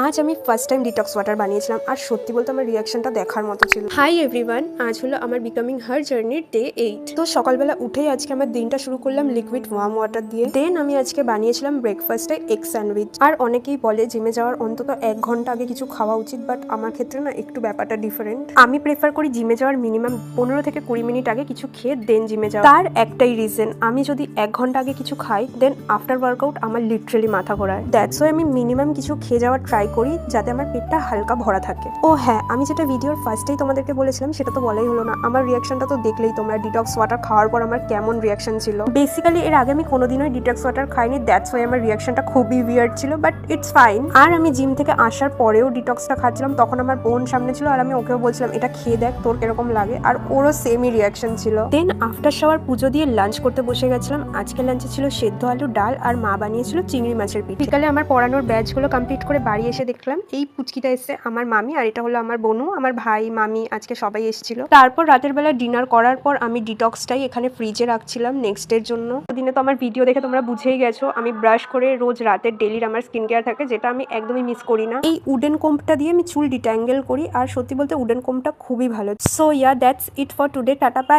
আজ আমি first time detox water বানিয়েছিলাম আর সত্যি বলতে আমার রিয়াকশনটা দেখার মতো ছিল। হাই এভরিওয়ান, আজ হলো আমার বিকামিং হার জার্নির ডে 8। তো সকালবেলা উঠেই আজকে আমার দিনটা শুরু করলাম লিকুইড ওয়ার্ম ওয়াটার দিয়ে। দেন আমি আজকে বানিয়েছিলাম ব্রেকফাস্টে এগ স্যান্ডউইচ। আর অনেকেই বলে জিমে যাওয়ার অন্তত 1 ঘন্টা আগে কিছু খাওয়া উচিত, বাট আমার ক্ষেত্রে না একটু ব্যাপারটা ডিফারেন্ট। আমি প্রেফার করি জিমে যাওয়ার মিনিমাম 15 থেকে 20 মিনিট আগে কিছু খেয়ে দেন জিমে যাওয়া। তার একটাই রিজন, আমি যদি 1 ঘন্টা আগে কিছু খাই দেন আফটার ওয়ার্কআউট আমার লিটারালি মাথা ঘোরায়। দ্যাটস ওয়াই আমি মিনিমাম কিছু খেয়ে যাওয়ার ট্রাই করি যাতে আমার পেটটা হালকা ভরা থাকে। ও হ্যাঁ, আমি যেটা ভিডিওর ফার্স্টেই তোমাদেরকে বলেছিলাম সেটা তো বলাই হলো না। আমার রিয়াকশনটা তো দেখলেই তোমরা, ডিটক্স ওয়াটার খাওয়ার পর আমার কেমন রিয়াকশন ছিল। বেসিক্যালি এর আগে আমি কোনোদিনই ডিটক্স ওয়াটার খাইনি, দ্যাটস ওয়াই আমার রিয়াকশনটা খুবই উইয়ার্ড ছিল, বাট ইটস ফাইন। আর আমি জিম থেকে আসার পরেও ডিটক্সটা খাচ্ছিলাম, তখন আমার বোন সামনে ছিল আর আমি ওকেও বলছিলাম এটা খেয়ে দেখ তোর কিরকম লাগে, আর ওরও সেমই রিয়াকশন ছিল। দেন আফটার শাওয়ার পুজো দিয়ে লাঞ্চ করতে বসে গেছিলাম। আজকে লাঞ্চে ছিল সেদ্ধ আলু, ডাল আর মা বানিয়েছিল চিংড়ি মাছের পিঠে। বিকালে আমার পড়ানোর ব্যাচগুলো কমপ্লিট করে বাড়ি এসে দেখলাম এই পুচকিটা এসছে আমার মামি, আর এটা হলো আমার বোনু, আমার ভাই মামি আজকে সবাই এসেছিল। তারপর রাতের বেলা ডিনার করার পর আমি ডিটক্সটাই এখানে ফ্রিজে রাখছিলাম নেক্সট ডের জন্য। দিনে তো আমার ভিডিও দেখে তোমরা বুঝেই গেছো আমি ব্রাশ করে রোজ রাতের ডেলির আমার স্কিন কেয়ার থাকে, যেটা আমি একদমই মিস করি না। এই উডেন কোম্বটা দিয়ে আমি চুল ডিট্যাঙ্গেল করি আর সত্যি বলতে উডেন কোম্বটা খুবই ভালো। So yeah, that's it for today. Tata bye.